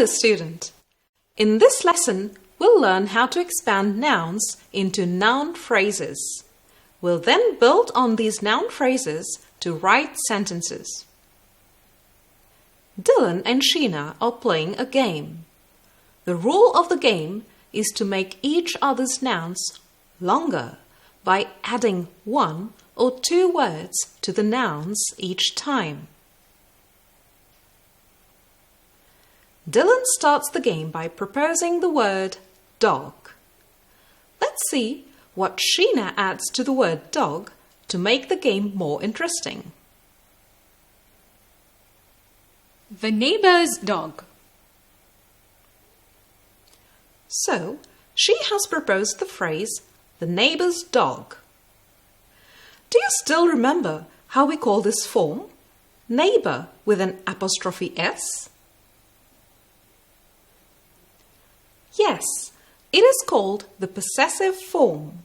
Hello student! In this lesson, we'll learn how to expand nouns into noun phrases. We'll then build on these noun phrases to write sentences. Dylan and Sheena are playing a game. The rule of the game is to make each other's nouns longer by adding one or two words to the nouns each time. Dylan starts the game by proposing the word dog. Let's see what Sheena adds to the word dog to make the game more interesting. The neighbor's dog. So, she has proposed the phrase, the neighbor's dog. Do you still remember how we call this form? Neighbor with an apostrophe S? Yes, it is called the possessive form,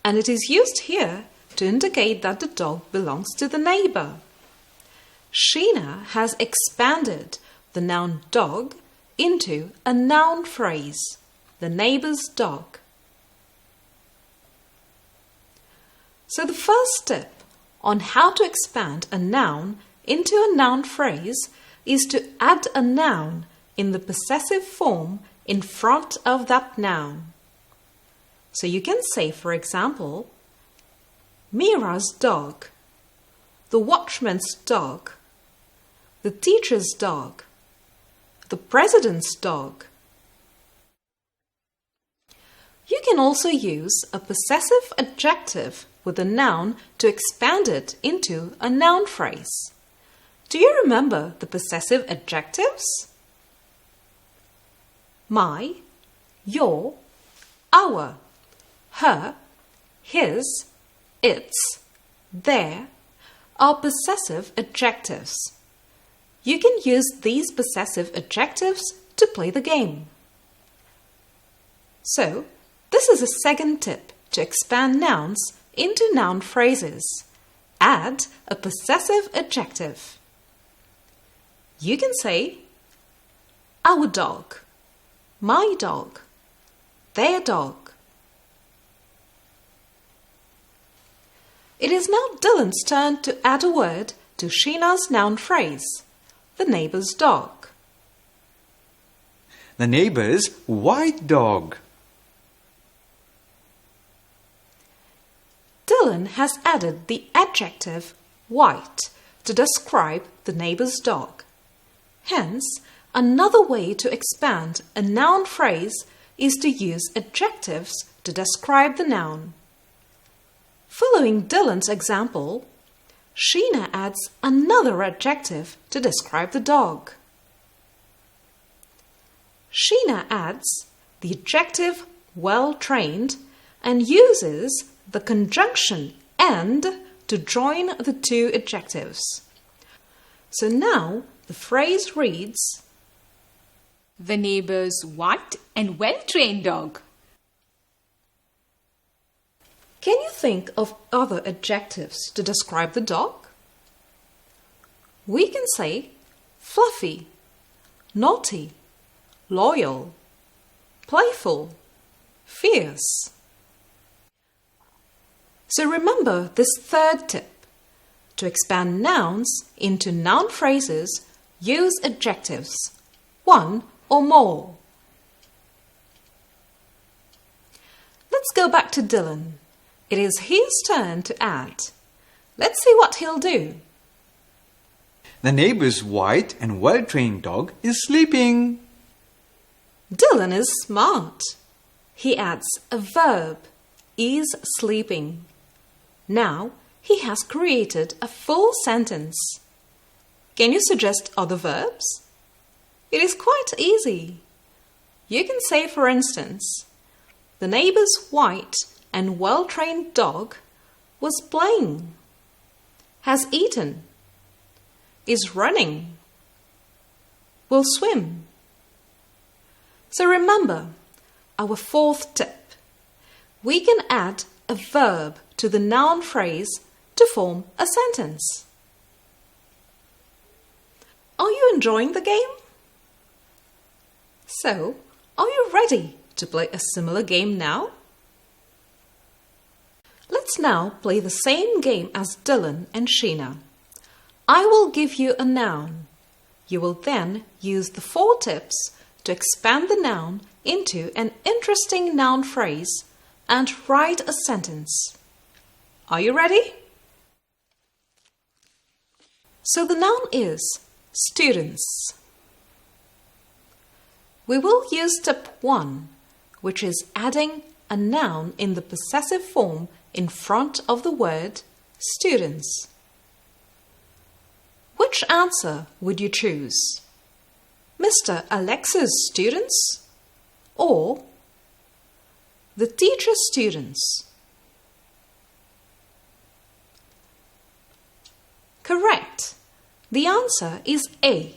and it is used here to indicate that the dog belongs to the neighbor. Sheena has expanded the noun dog into a noun phrase, the neighbor's dog. So the first tip on how to expand a noun into a noun phrase is to add a noun in the possessive form in front of that noun. So you can say, for example, Mira's dog, the watchman's dog, the teacher's dog, the president's dog. You can also use a possessive adjective with a noun to expand it into a noun phrase. Do you remember the possessive adjectives? My, your, our, her, his, its, their are possessive adjectives. You can use these possessive adjectives to play the game. So, this is a second tip to expand nouns into noun phrases. Add a possessive adjective. You can say, our dog, my dog, their dog. It is now Dylan's turn to add a word to Sheena's noun phrase, the neighbor's dog. The neighbor's white dog. Dylan has added the adjective white to describe the neighbor's dog. Hence, another way to expand a noun phrase is to use adjectives to describe the noun. Following Dylan's example, Sheena adds another adjective to describe the dog. Sheena adds the adjective well-trained and uses the conjunction and to join the two adjectives. So now the phrase reads, The neighbor's white and well-trained dog. Can you think of other adjectives to describe the dog? We can say fluffy, naughty, loyal, playful, fierce. So remember this third tip. To expand nouns into noun phrases, use adjectives, one or more. Let's go back to Dylan. It is his turn to add. Let's see what he'll do. The neighbor's white and well-trained dog is sleeping. Dylan is smart. He adds a verb, is sleeping. Now he has created a full sentence. Can you suggest other verbs? It is quite easy. You can say, for instance, the neighbor's white and well-trained dog was playing, has eaten, is running, will swim. So remember, our fourth tip. We can add a verb to the noun phrase to form a sentence. Are you enjoying the game? So, are you ready to play a similar game now? Let's now play the same game as Dylan and Sheena. I will give you a noun. You will then use the 4 tips to expand the noun into an interesting noun phrase and write a sentence. Are you ready? So the noun is students. We will use tip 1, which is adding a noun in the possessive form in front of the word students. Which answer would you choose? Mr. Alex's students or the teacher's students? Correct. The answer is A,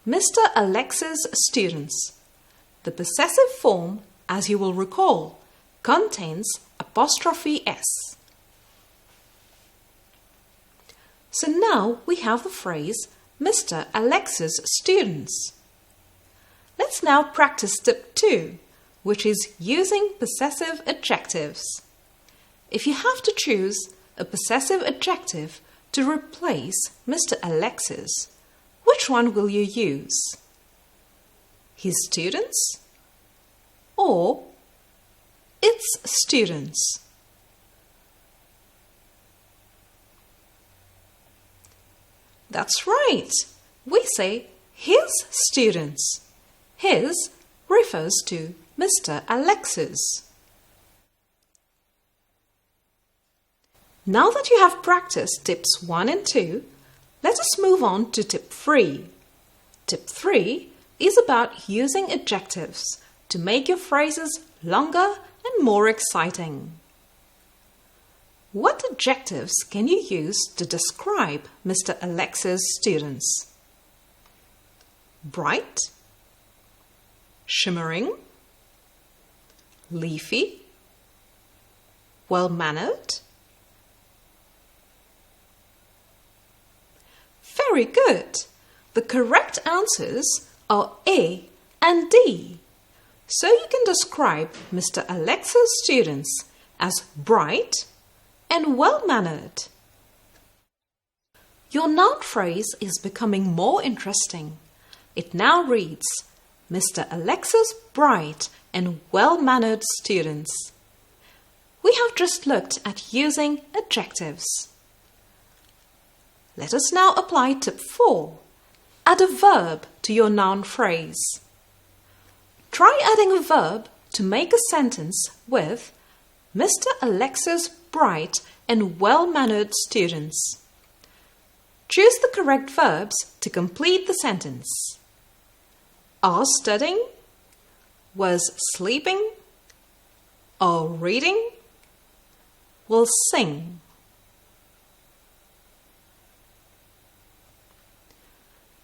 Mr. Alex's students. The possessive form, as you will recall, contains apostrophe S. So now we have the phrase Mr. Alex's students. Let's now practice tip 2, which is using possessive adjectives. If you have to choose a possessive adjective to replace Mr. Alex's, which one will you use? His students or its students? That's right. We say his students. His refers to Mr. Alex's. Now that you have practiced tips 1 and 2, let us move on to tip 3. Tip 3 is about using adjectives to make your phrases longer and more exciting. What adjectives can you use to describe Mr. Alex's students? Bright, shimmering, leafy, well-mannered. Very good. The correct answers are A and D. So you can describe Mr. Alex's students as bright and well-mannered. Your noun phrase is becoming more interesting. It now reads, Mr. Alex's bright and well-mannered students. We have just looked at using adjectives. Let us now apply tip 4. Add a verb to your noun phrase. Try adding a verb to make a sentence with Mr. Alex's bright and well-mannered students. Choose the correct verbs to complete the sentence. Are studying, was sleeping, are reading, will sing.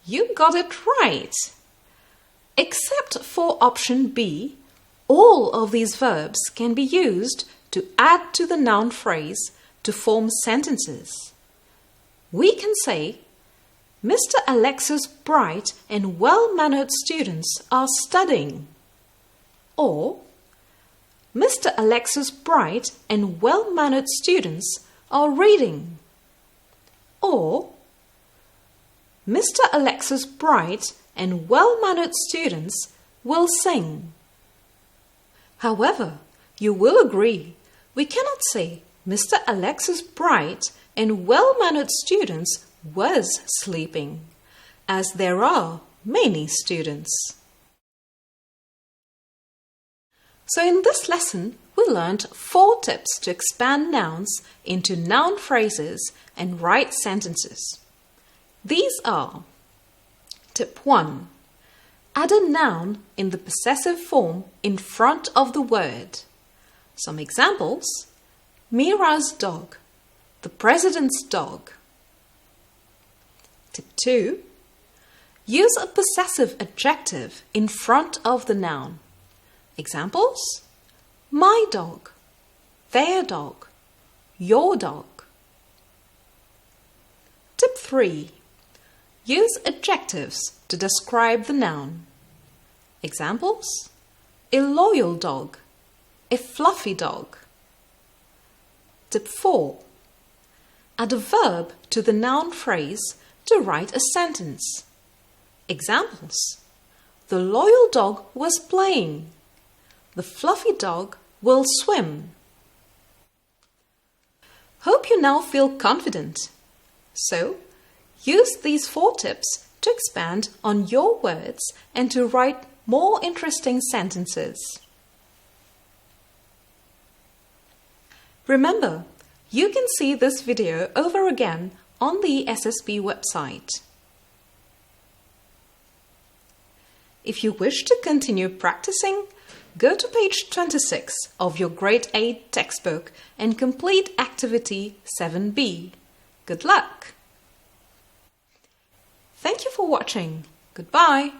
You got it right! Except for option B, all of these verbs can be used to add to the noun phrase to form sentences. We can say, Mr. Alex's bright and well-mannered students are studying. Or, Mr. Alex's bright and well-mannered students are reading. Or, Mr. Alex's bright and well-mannered students will sing. However, you will agree, we cannot say Mr. Alex's bright and well-mannered students was sleeping, as there are many students. So in this lesson, we learned 4 tips to expand nouns into noun phrases and write sentences. These are: Tip 1. Add a noun in the possessive form in front of the word. Some examples: Mira's dog, the president's dog. Tip 2. Use a possessive adjective in front of the noun. Examples: my dog, their dog, your dog. Tip 3. Use adjectives to describe the noun. Examples: a loyal dog, a fluffy dog. Tip 4. Add a verb to the noun phrase to write a sentence. Examples: the loyal dog was playing. The fluffy dog will swim. Hope you now feel confident. So, use these 4 tips to expand on your words and to write more interesting sentences. Remember, you can see this video over again on the SSB website. If you wish to continue practicing, go to page 26 of your Grade 8 textbook and complete Activity 7B. Good luck! Thank you for watching. Goodbye!